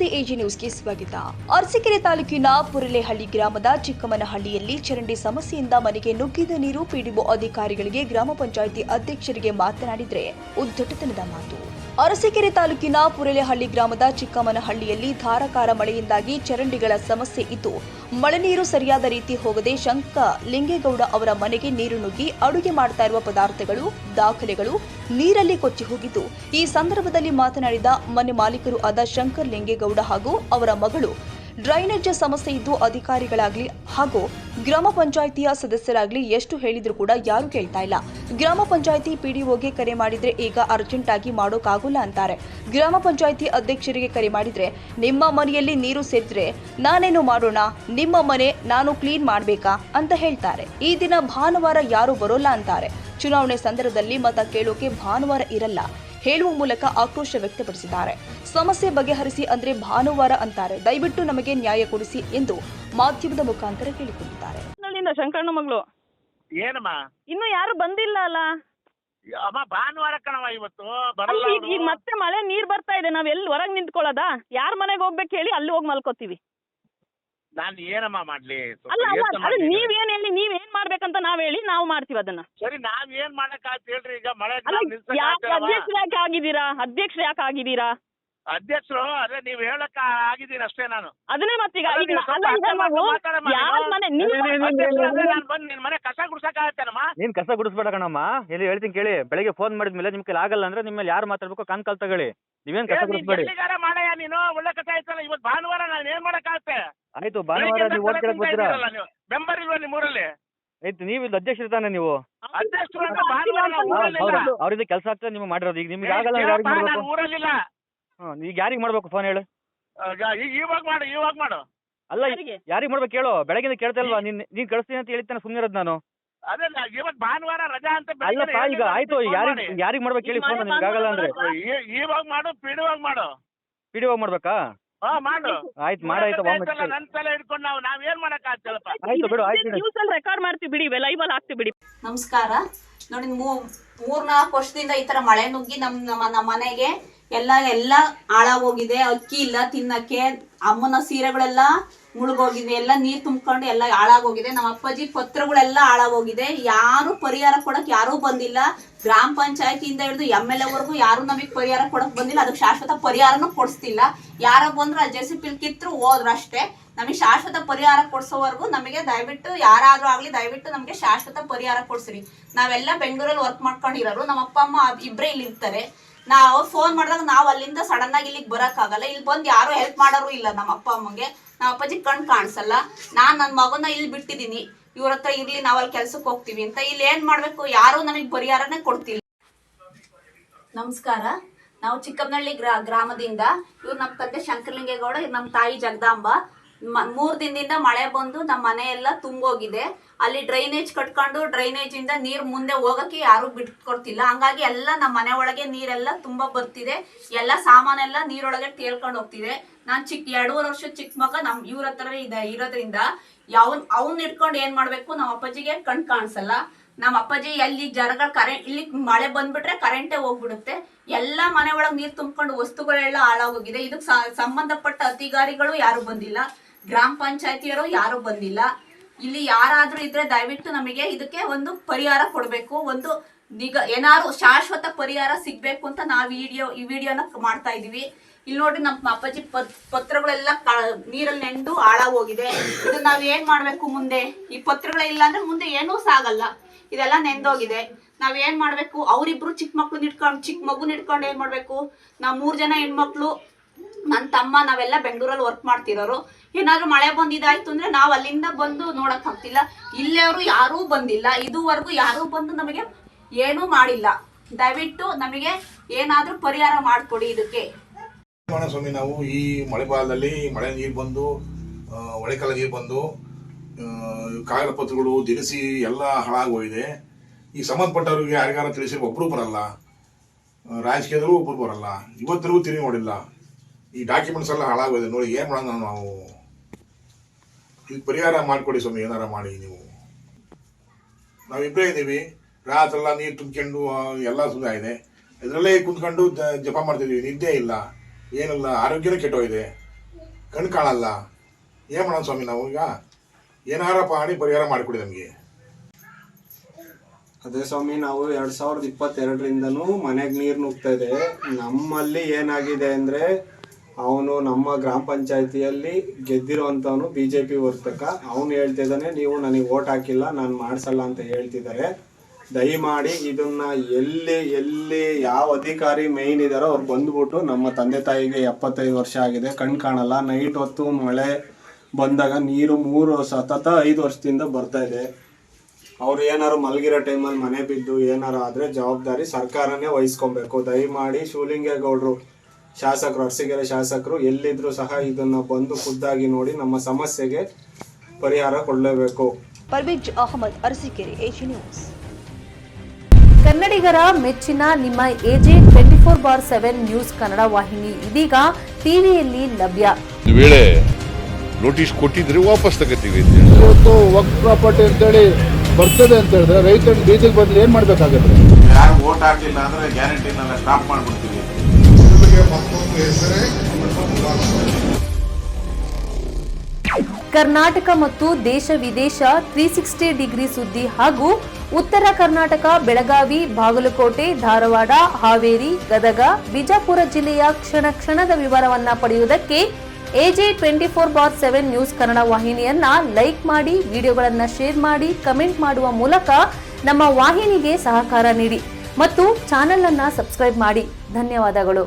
ನಮಸ್ತೆ ಎಜಿ ನ್ಯೂಸ್ಗೆ ಸ್ವಾಗತ. ಅರಸೀಕೆರೆ ತಾಲೂಕಿನ ಪುರಲೆಹಳ್ಳಿ ಗ್ರಾಮದ ಚಿಕ್ಕಮ್ಮನಹಳ್ಳಿಯಲ್ಲಿ ಚರಂಡಿ ಸಮಸ್ಯೆಯಿಂದ ಮನೆಗೆ ನುಗ್ಗಿದ ನೀರು ಪಿಡಿಒ ಅಧಿಕಾರಿಗಳಿಗೆ ಗ್ರಾಮ ಪಂಚಾಯಿತಿ ಅಧ್ಯಕ್ಷರಿಗೆ ಮಾತನಾಡಿದರೆ ಉದ್ದಟತನದ ಮಾತು. ಅರಸೀಕೆರೆ ತಾಲೂಕಿನ ಪುರಲೆಹಳ್ಳಿ ಗ್ರಾಮದ ಚಿಕ್ಕಮ್ಮನಹಳ್ಳಿಯಲ್ಲಿ ಧಾರಾಕಾರ ಮಳೆಯಿಂದಾಗಿ ಚರಂಡಿಗಳ ಸಮಸ್ಯೆ ಇದ್ದು ಮಳೆ ನೀರು ಸರಿಯಾದ ರೀತಿ ಹೋಗದೆ ಶಂಕ ಲಿಂಗೇಗೌಡ ಅವರ ಮನೆಗೆ ನೀರು ನುಗ್ಗಿ ಅಡುಗೆ ಮಾಡ್ತಾ ಇರುವ ಪದಾರ್ಥಗಳು ದಾಖಲೆಗಳು ನೀರಲ್ಲಿ ಕೊಚ್ಚಿ ಹೋಗಿದ್ದು, ಈ ಸಂದರ್ಭದಲ್ಲಿ ಮಾತನಾಡಿದ ಮನೆ ಮಾಲೀಕರು ಆದ ಶಂಕರ್ ಲಿಂಗೇಗೌಡ ಹಾಗೂ ಅವರ ಮಗಳು ಡ್ರೈನೇಜ್ ಸಮಸ್ಯೆ ಇದ್ದು ಅಧಿಕಾರಿಗಳಾಗ್ಲಿ ಹಾಗೂ ಗ್ರಾಮ ಪಂಚಾಯಿತಿಯ ಸದಸ್ಯರಾಗ್ಲಿ ಎಷ್ಟು ಹೇಳಿದ್ರು ಕೂಡ ಯಾರು ಕೇಳ್ತಾ ಇಲ್ಲ. ಗ್ರಾಮ ಪಂಚಾಯಿತಿ ಪಿಡಿಒಗೆ ಕರೆ ಮಾಡಿದ್ರೆ ಈಗ ಅರ್ಜೆಂಟ್ ಆಗಿ ಮಾಡೋಕ್ಕಾಗೋಲ್ಲ ಅಂತಾರೆ. ಗ್ರಾಮ ಪಂಚಾಯಿತಿ ಅಧ್ಯಕ್ಷರಿಗೆ ಕರೆ ಮಾಡಿದ್ರೆ ನಿಮ್ಮ ಮನೆಯಲ್ಲಿ ನೀರು ಸೇರಿದ್ರೆ ನಾನೇನು ಮಾಡೋಣ, ನಿಮ್ಮ ಮನೆ ನಾನು ಕ್ಲೀನ್ ಮಾಡ್ಬೇಕಾ ಅಂತ ಹೇಳ್ತಾರೆ. ಈ ದಿನ ಭಾನುವಾರ ಯಾರು ಬರೋಲ್ಲ ಅಂತಾರೆ. ಚುನಾವಣೆ ಸಂದರ್ಭದಲ್ಲಿ ಮತ ಕೇಳೋಕೆ ಭಾನುವಾರ ಇರಲ್ಲ ಹೇಳುವ ಮೂಲಕ ಆಕ್ರೋಶ ವ್ಯಕ್ತಪಡಿಸಿದ್ದಾರೆ. ಸಮಸ್ಯೆ ಬಗೆಹರಿಸಿ ಅಂದ್ರೆ ಭಾನುವಾರ ಅಂತಾರೆ. ದಯವಿಟ್ಟು ನಮಗೆ ನ್ಯಾಯ ಕೊಡಿಸಿ ಎಂದು ಮಾಧ್ಯಮದ ಮುಖಾಂತರ ಕೇಳಿಕೊಂಡಿದ್ದಾರೆ. ಶಂಕರಣ್ಣ ಮಗಳು ಏನಮ್ಮ ಇನ್ನು ಯಾರು ಬಂದಿಲ್ಲ ಅಲ್ಲ ಅಮ್ಮ? ಭಾನುವಾರ ಕಣವ ಇವತ್ತು ಅಲ್ಲಿ ಈಗ ಮತ್ತೆ ಮಳೆ ನೀರ್ ಬರ್ತಾ ಇದೆ, ನಾವ್ ಎಲ್ಲಿ ಹೊರಗ್ ನಿಂತ್ಕೊಳ್ಳೋದಾ? ಯಾರ್ ಮನೆಗೆ ಹೋಗ್ಬೇಕು ಹೇಳಿ, ಅಲ್ಲಿ ಹೋಗಿ ಮಲ್ಕೋತೀವಿ. ನಾನು ಏನಮ್ಮ ಮಾಡ್ಲಿ? ಅಲ್ಲ ಅಲ್ಲ ನೀವೇನ್ ಹೇಳಿ, ನೀವೇನ್ ಮಾಡ್ಬೇಕಂತ ನಾವ್ ಹೇಳಿ ನಾವು ಮಾಡ್ತೀವಿ ಅದನ್ನ. ಸರಿ, ನಾವ್ ಏನ್ ಮಾಡಕ್ ಹೇಳ್ರಿ? ಈಗ ಮಳೆ ಅಧ್ಯಕ್ಷರು ಯಾಕೆ ಆಗಿದ್ದೀರಾ? ಅಧ್ಯಕ್ಷರು ಯಾಕೆ ಆಗಿದ್ದೀರಾ? ಅಧ್ಯಕ್ಷರು ಅದೇ ನೀವ್ ಹೇಳಕ್ ಆಗಿದ್ದೀನಿ ಅಷ್ಟೇ. ನಾನು ಅದನ್ನೇ ಮತ್ತೀಗ ನಿನ್ ಮನೆ ಕಸ ಗುಡ್ಸಕ್ ಆಗತ್ತೇನಮ್ಮ? ನೀನ್ ಕಸ ಗುಡಿಸ್ಬೇಡ ಕಣಮ್ಮ. ಎಲ್ಲಿ ಹೇಳ್ತೀನಿ ಕೇಳಿ, ಬೆಳಿಗ್ಗೆ ಫೋನ್ ಮಾಡಿದ್ಮೇಲೆ ನಿಮ್ ಕೈಲಿ ಆಗಲ್ಲ ಅಂದ್ರೆ ನಿಮ್ಮ ಯಾರು ಮಾತಾಡ್ಬೇಕು ಕಾಲ್ ತಗೊಳ್ಳಿ. ನೀವೇನ್ ಕಸ ಗುಡಿಸ್ಬೇಡಿ. ಮಾಡಯ್ಯ ನೀನು, ಒಳ್ಳೆ ಕಸ ಆಯ್ತಲ್ಲ. ಇವತ್ತು ಭಾನುವಾರ ನಾನು ಏನ್ ಮಾಡಕ್ ಆಗತ್ತೆ? ಆಯ್ತು, ಭಾನುವಾರ ನೀವು ಓಟ್ ಕೇಳಕ್ ಬರ್ತೀರಾ? ಮೆಂಬರ್ ಇಲ್ವಾ ನಿಮ್ಮೂರಲ್ಲಿ? ಆಯ್ತು, ನೀವು ಇಲ್ಲಿ ಅಧ್ಯಕ್ಷರು ತಾನೆ ನೀವು? ಅಧ್ಯಕ್ಷರು ಅವ್ರಿಂದ ಕೆಲಸ ಆಗ್ತದೆ ನೀವು ಮಾಡಿರೋದು. ಈಗ ನಿಮ್ಗೆ ಆಗಲ್ಲ ಯಾರಿಗೆ ಮಾಡ್ಬೇಕು? ಊರಲ್ಲಿಲ್ಲ. ಈಗ ಯಾರಿಗೆ ಮಾಡ್ಬೇಕು ಫೋನ್ ಹೇಳು? ಇವಾಗ ಮಾಡು. ಅಲ್ಲ, ಯಾರಿಗೆ ಮಾಡ್ಬೇಕು ಹೇಳು? ಬೆಳಗ್ಗೆ ಕೇಳ್ತಾ ಇಲ್ವಾ? ನೀನ್ ಕಳಿಸ್ತೀನಿ ಅಂತ ಹೇಳಿದ್ದಾನೆ, ಸುಮ್ಮನೆ ಇರೋದು ನಾನು. ಅದೇ ಇವತ್ತು ಭಾನುವಾರ ರಜಾ ಅಂತ. ಅಲ್ಲಪ್ಪ, ಈಗ ಆಯ್ತು, ಯಾರಿಗೆ ಮಾಡ್ಬೇಕು ಹೇಳಿ ಫೋನ್? ನಿಮ್ಗೆ ಆಗಲ್ಲ ಅಂದ್ರೆ ಇವಾಗ ಮಾಡು, ಪಿಡಿವಾಗ ಮಾಡು. ಪಿಡಿವಾಗ ಮಾಡ್ಬೇಕಾ? ಮಾಡು. ಆಯ್ತು, ಮಾಡಾಯ್ತು. ನನ್ ತಲೆ ಹಿಡ್ಕೊಂಡು ನಾವ್ ಏನ್ ಮಾಡಕ್ ಆಗ್ತದಪ್ಪ? ಆಯ್ತು ಬಿಡು, ಆಯ್ತು. ನ್ಯೂಸ್ ಅಲ್ಲಿ ರೆಕಾರ್ಡ್ ಮಾಡ್ತೀವಿ ಬಿಡಿ, ಲೈವ್ ಅಲ್ಲಿ ಹಾಕ್ತೀವಿ ಬಿಡಿ. ನಮಸ್ಕಾರ. ನೋಡಿ, 3-4 ವರ್ಷದಿಂದ ಈ ತರ ಮಳೆ ನುಗ್ಗಿ ನಮ್ಮ ಮನೆಗೆ ಎಲ್ಲ ಹಾಳಾಗೋಗಿದೆ. ಅಕ್ಕಿ ಇಲ್ಲ ತಿನ್ನಕ್ಕೆ, ಅಮ್ಮನ ಸೀರೆಗಳೆಲ್ಲ ಮುಳುಗೋಗಿದೆ, ಎಲ್ಲ ನೀರ್ ತುಂಬ್ಕೊಂಡು ಎಲ್ಲ ಹಾಳಾಗೋಗಿದೆ. ನಮ್ಮ ಅಪ್ಪಾಜಿ ಪತ್ರಗಳೆಲ್ಲ ಹಾಳಾಗೋಗಿದೆ. ಯಾರು ಪರಿಹಾರ ಕೊಡಕ್ ಯಾರೂ ಬಂದಿಲ್ಲ. ಗ್ರಾಮ ಪಂಚಾಯತಿಯಿಂದ ಹಿಡಿದು MLA ವರ್ಗು ಯಾರು ನಮಗ್ ಪರಿಹಾರ ಕೊಡಕ್ ಬಂದಿಲ್ಲ. ಅದಕ್ಕೆ ಶಾಶ್ವತ ಪರಿಹಾರನೂ ಕೊಡಿಸ್ತಿಲ್ಲ. ಯಾರ ಬಂದ್ರು JCB ಕಿತ್ರು ಹೋದ್ರು ಅಷ್ಟೇ. ನಮಗೆ ಶಾಶ್ವತ ಪರಿಹಾರ ಕೊಡ್ಸೋವರೆಗೂ ನಮಗೆ ದಯವಿಟ್ಟು ಯಾರಾದ್ರೂ ಆಗ್ಲಿ ದಯವಿಟ್ಟು ನಮಗೆ ಶಾಶ್ವತ ಪರಿಹಾರ ಕೊಡ್ಸಿರಿ. ನಾವೆಲ್ಲ ಬೆಂಗಳೂರಲ್ಲಿ ವರ್ಕ್ ಮಾಡ್ಕೊಂಡಿರೋರು. ನಮ್ಮ ಅಪ್ಪ ಅಮ್ಮ ಇಬ್ಬರೇ ಇಲ್ಲಿ ಇರ್ತಾರೆ. ನಾವು ಫೋನ್ ಮಾಡಿದಾಗ ನಾವು ಅಲ್ಲಿಂದ ಸಡನ್ ಆಗಿ ಇಲ್ಲಿಗೆ ಬರೋಕ್ಕಾಗಲ್ಲ. ಇಲ್ಲಿ ಬಂದು ಯಾರು ಹೆಲ್ಪ್ ಮಾಡೋರು ಇಲ್ಲ. ನಮ್ಮ ಅಪ್ಪ ಅಮ್ಮಗೆ ನಮ್ಮ ಅಪ್ಪಾಜಿ ಕಣ್ ಕಾಣಿಸಲ್ಲ. ನಾನು ನನ್ನ ಮಗನ ಇಲ್ಲಿ ಬಿಟ್ಟಿದ್ದೀನಿ, ಇವ್ರ ಹತ್ರ ಇರ್ಲಿ, ನಾವ್ ಅಲ್ಲಿ ಕೆಲ್ಸಕ್ಕೆ ಹೋಗ್ತೀವಿ ಅಂತ. ಇಲ್ಲಿ ಏನ್ ಮಾಡ್ಬೇಕು? ಯಾರು ನಮಗ್ ಪರಿಹಾರನೇ ಕೊಡ್ತಿಲ್ಲ. ನಮಸ್ಕಾರ. ನಾವು ಚಿಕ್ಕಮ್ಮನಹಳ್ಳಿ ಗ್ರಾಮದಿಂದ. ಇವ್ರು ನಮ್ಮ ತಂದೆ ಶಂಕರಲಿಂಗೇಗೌಡ, ಇವ್ರು ನಮ್ಮ ತಾಯಿ ಜಗದಾಂಬ. 3 ದಿನದಿಂದ ಮಳೆ ಬಂದು ನಮ್ಮ ಮನೆ ಎಲ್ಲ ತುಂಬೋಗಿದೆ. ಅಲ್ಲಿ ಡ್ರೈನೇಜ್ ಕಟ್ಕೊಂಡು ಡ್ರೈನೇಜ್ ಇಂದ ನೀರ್ ಮುಂದೆ ಹೋಗಕ್ಕೆ ಯಾರು ಬಿಟ್ಕೊಡ್ತಿಲ್ಲ. ಹಂಗಾಗಿ ಎಲ್ಲ ನಮ್ಮ ಮನೆ ಒಳಗೆ ನೀರೆಲ್ಲ ತುಂಬಾ ಬರ್ತಿದೆ. ಎಲ್ಲ ಸಾಮಾನೆಲ್ಲ ನೀರೊಳಗೆ ತೇಲ್ಕೊಂಡು ಹೋಗ್ತಿದೆ. ನಾನ್ 2.5 ವರ್ಷ ಚಿಕ್ಕ ಮಗ ಇವ್ರ ಹತ್ರ ಇರೋದ್ರಿಂದ ಅವ್ನ್ ಇಟ್ಕೊಂಡು ಏನ್ ಮಾಡ್ಬೇಕು? ನಮ್ಮ ಅಪ್ಪಾಜಿಗೆ ಕಣ್ ಕಾಣಿಸಲ್ಲ. ನಮ್ಮ ಅಪ್ಪಾಜಿ ಎಲ್ಲಿ ಜರಗಳ ಕರೆಂಟ್, ಇಲ್ಲಿ ಮಳೆ ಬಂದ್ಬಿಟ್ರೆ ಕರೆಂಟೇ ಹೋಗ್ಬಿಡುತ್ತೆ. ಎಲ್ಲ ಮನೆ ಒಳಗೆ ನೀರ್ ತುಂಬಿಕೊಂಡು ವಸ್ತುಗಳೆಲ್ಲ ಹಾಳಾಗೋಗಿದೆ. ಇದಕ್ ಸಂಬಂಧಪಟ್ಟ ಅಧಿಕಾರಿಗಳು ಯಾರು ಬಂದಿಲ್ಲ, ಗ್ರಾಮ ಪಂಚಾಯತಿಯವರು ಯಾರು ಬಂದಿಲ್ಲ. ಇಲ್ಲಿ ಯಾರಾದ್ರೂ ಇದ್ರೆ ದಯವಿಟ್ಟು ನಮಗೆ ಇದಕ್ಕೆ ಒಂದು ಪರಿಹಾರ ಕೊಡ್ಬೇಕು. ಒಂದು ಏನಾದ್ರು ಶಾಶ್ವತ ಪರಿಹಾರ ಸಿಗ್ಬೇಕು ಅಂತ ನಾವು ಈ ವಿಡಿಯೋನ ಮಾಡ್ತಾ ಇದೀವಿ. ಇಲ್ಲಿ ನೋಡಿ, ನಮ್ಮ ಅಪ್ಪಾಜಿ ಪತ್ರಗಳೆಲ್ಲ ನೀರಲ್ಲಿ ನೆಂದು ಹಾಳಾಗೋಗಿದೆ. ಇದು ನಾವ್ ಏನ್ ಮಾಡ್ಬೇಕು ಮುಂದೆ? ಈ ಪತ್ರಗಳಿಲ್ಲ ಅಂದ್ರೆ ಮುಂದೆ ಏನೂ ಸಾಗಲ್ಲ. ಇದೆಲ್ಲ ನೆಂದೋಗಿದೆ. ನಾವ್ ಏನ್ ಮಾಡ್ಬೇಕು? ಅವ್ರಿಬ್ರು ಚಿಕ್ಕ ಮಗುನ ಇಟ್ಕೊಂಡು ಏನ್ ಮಾಡ್ಬೇಕು? ನಾವ್ 3 ಜನ ಹೆಣ್ಮಕ್ಳು, ನನ್ನ ತಮ್ಮ, ನಾವೆಲ್ಲ ಬೆಂಗಳೂರಲ್ಲಿ ವರ್ಕ್ ಮಾಡ್ತಿರೋರು. ಏನಾದ್ರು ಮಳೆ ಬಂದಿದ್ದಾಯ್ತು ಅಂದ್ರೆ ನಾವ್ ಅಲ್ಲಿಂದ ಬಂದು ನೋಡಕ್ ಆಗ್ತಿಲ್ಲ. ಇಲ್ಲಿಯವರು ಯಾರೂ ಬಂದಿಲ್ಲ. ಇದುವರೆಗೂ ಯಾರೂ ಬಂದು ನಮಗೆ ಏನೂ ಮಾಡಿಲ್ಲ. ದಯವಿಟ್ಟು ನಮಗೆ ಏನಾದ್ರೂ ಪರಿಹಾರ ಮಾಡ್ಕೊಡಿ ಇದಕ್ಕೆ. ಸ್ವಾಮಿ, ನಾವು ಈ ಮಳೆಗಾಲದಲ್ಲಿ ಮಳೆ ನೀರು ಬಂದು ಒಳೆಕಾಲ ನೀರು ಬಂದು ಕಾಗದ ಪತ್ರಗಳು ದಿನಸಿ ಎಲ್ಲ ಹಾಳಾಗೋಗಿದೆ. ಈ ಸಂಬಂಧಪಟ್ಟವ್ರಿಗೆ ಯಾರಿಗಾರ ತಿಳಿಸಿ ಒಬ್ಬರು ಬರಲ್ಲ, ರಾಜಕೀಯದಲ್ಲೂ ಒಬ್ಬರು ಬರಲ್ಲ, ಇವತ್ತರೆಗೂ ತಿರುಗಿ ನೋಡಿಲ್ಲ. ಈ ಡಾಕ್ಯುಮೆಂಟ್ಸ್ ಎಲ್ಲ ಹಾಳಾಗೋಗಿದೆ. ನೋಡಿ, ಏನ್ ಮಾಡೋಣ ನಾವು? ಇದು ಪರಿಹಾರ ಮಾಡಿಕೊಡಿ ಸ್ವಾಮಿ, ಏನಾರ ಮಾಡಿ ನೀವು. ನಾವಿಬ್ಬರೇ ಇದ್ದೀವಿ. ರಾತ್ರೆಲ್ಲ ನೀರು ತುಂಬ್ಕೊಂಡು ಎಲ್ಲ ಸುಧಾರ ಇದೆ. ಇದರಲ್ಲೇ ಕುಂತ್ಕೊಂಡು ಜಪ ಮಾಡ್ತಿದ್ವಿ. ನಿದ್ದೆ ಇಲ್ಲ, ಏನಿಲ್ಲ, ಆರೋಗ್ಯನೇ ಕೆಟ್ಟೋಗಿದೆ. ಕಣ್ ಕಾಣಲ್ಲ, ಏನು ಮಾಡೋಣ ಸ್ವಾಮಿ ನಾವು ಈಗ? ಏನಾರ ಮಾಡಿ ಪರಿಹಾರ ಮಾಡಿಕೊಡಿ ನಮಗೆ. ಅದೇ ಸ್ವಾಮಿ, ನಾವು 2022ರಿಂದನೂ ಮನೆಗೆ ನೀರು ನುಗ್ತಾ ಇದೆ. ನಮ್ಮಲ್ಲಿ ಏನಾಗಿದೆ ಅಂದರೆ, ಅವನು ನಮ್ಮ ಗ್ರಾಮ ಪಂಚಾಯತಿಯಲ್ಲಿ ಗೆದ್ದಿರೋವಂಥವನು BJP ವರ್ತಕ. ಅವನು ಹೇಳ್ತಿದ್ದಾನೆ, ನೀವು ನನಗೆ ಓಟ್ ಹಾಕಿಲ್ಲ, ನಾನು ಮಾಡಿಸಲ್ಲ ಅಂತ ಹೇಳ್ತಿದ್ದಾರೆ. ದಯಮಾಡಿ ಇದನ್ನ ಎಲ್ಲಿ ಯಾವ ಅಧಿಕಾರಿ ಮೇಯ್ನ್ ಇದ್ದಾರೋ ಅವ್ರು ಬಂದ್ಬಿಟ್ಟು, ನಮ್ಮ ತಂದೆ ತಾಯಿಗೆ 75 ವರ್ಷ ಆಗಿದೆ, ಕಣ್ ಕಾಣಲ್ಲ, ನೈಟ್ ಹೊತ್ತು ಮಳೆ ಬಂದಾಗ ನೀರು 5 ವರ್ಷದಿಂದ ಬರ್ತಾ ಇದೆ. ಅವ್ರು ಏನಾರು ಮಲಗಿರೋ ಟೈಮಲ್ಲಿ ಮನೆ ಬಿದ್ದು ಏನಾರು ಆದರೆ ಜವಾಬ್ದಾರಿ ಸರ್ಕಾರನೇ ವಹಿಸ್ಕೊಬೇಕು. ದಯಮಾಡಿ ಶಿವಲಿಂಗೇಗೌಡರು ಶಾಸಕರು, ಅರಸೀಕೆರೆ ಶಾಸಕರು ಎಲ್ಲಿದ್ರು ಸಹ ಇದನ್ನ ಬಂದು ಖುದ್ದಾಗಿ ನೋಡಿ ನಮ್ಮ ಸಮಸ್ಯೆಗೆ ಪರಿಹಾರ ಕೊಡಲೇಬೇಕು. Parvez Ahmad, Arsikere, Asia news. ಕನ್ನಡಿಗರ ಮೆಚ್ಚಿನ ನಿಮ್ಮ AJ 24/7 ನ್ಯೂಸ್ ಕನ್ನಡ ವಾಹಿನಿ ಇದೀಗ ಟಿವಿಯಲ್ಲಿ ಲಭ್ಯ. ವೇಳೆ ನೋಟಿಸ್ ಕೊಟ್ಟಿದ್ರೆ ವಾಪಸ್ ತಗೋತೀವಿ. ಇವತ್ತು ವಕ್ಫ್ ಪ್ರಾಪರ್ಟಿ ಅಂತೇಳಿ ಬರ್ತದೆ ಅಂತ ಹೇಳಿದ್ರೆ ರೈತರ ಬೀಜಕ್ಕೆ ಬದಲು ಏನ್ ಮಾಡ್ಬೇಕಾಗತ್ತೆ? ಯಾರು ಓಟ್ ಹಾಕಿಲ್ಲ ಅಂದ್ರೆ ಗ್ಯಾರಂಟಿನೆಲ್ಲ ಸ್ಟಾಪ್ ಮಾಡ್ಬಿಡ್ತೀವಿ. ಕರ್ನಾಟಕ ಮತ್ತು ದೇಶ ವಿದೇಶ 360 ಡಿಗ್ರಿ ಸುದ್ದಿ ಹಾಗೂ ಉತ್ತರ ಕರ್ನಾಟಕ, ಬೆಳಗಾವಿ, ಬಾಗಲಕೋಟೆ, ಧಾರವಾಡ, ಹಾವೇರಿ, ಗದಗ, ಬಿಜಾಪುರ ಜಿಲ್ಲೆಯ ಕ್ಷಣ ಕ್ಷಣದ ವಿವರವನ್ನ ಪಡೆಯುವುದಕ್ಕೆ AJ 24/7 ನ್ಯೂಸ್ ಕನ್ನಡ ವಾಹಿನಿಯನ್ನ ಲೈಕ್ ಮಾಡಿ, ವಿಡಿಯೋಗಳನ್ನ ಶೇರ್ ಮಾಡಿ, ಕಮೆಂಟ್ ಮಾಡುವ ಮೂಲಕ ನಮ್ಮ ವಾಹಿನಿಗೆ ಸಹಕಾರ ನೀಡಿ ಮತ್ತು ಚಾನೆಲ್ ಅನ್ನ ಸಬ್ಸ್ಕ್ರೈಬ್ ಮಾಡಿ. ಧನ್ಯವಾದಗಳು.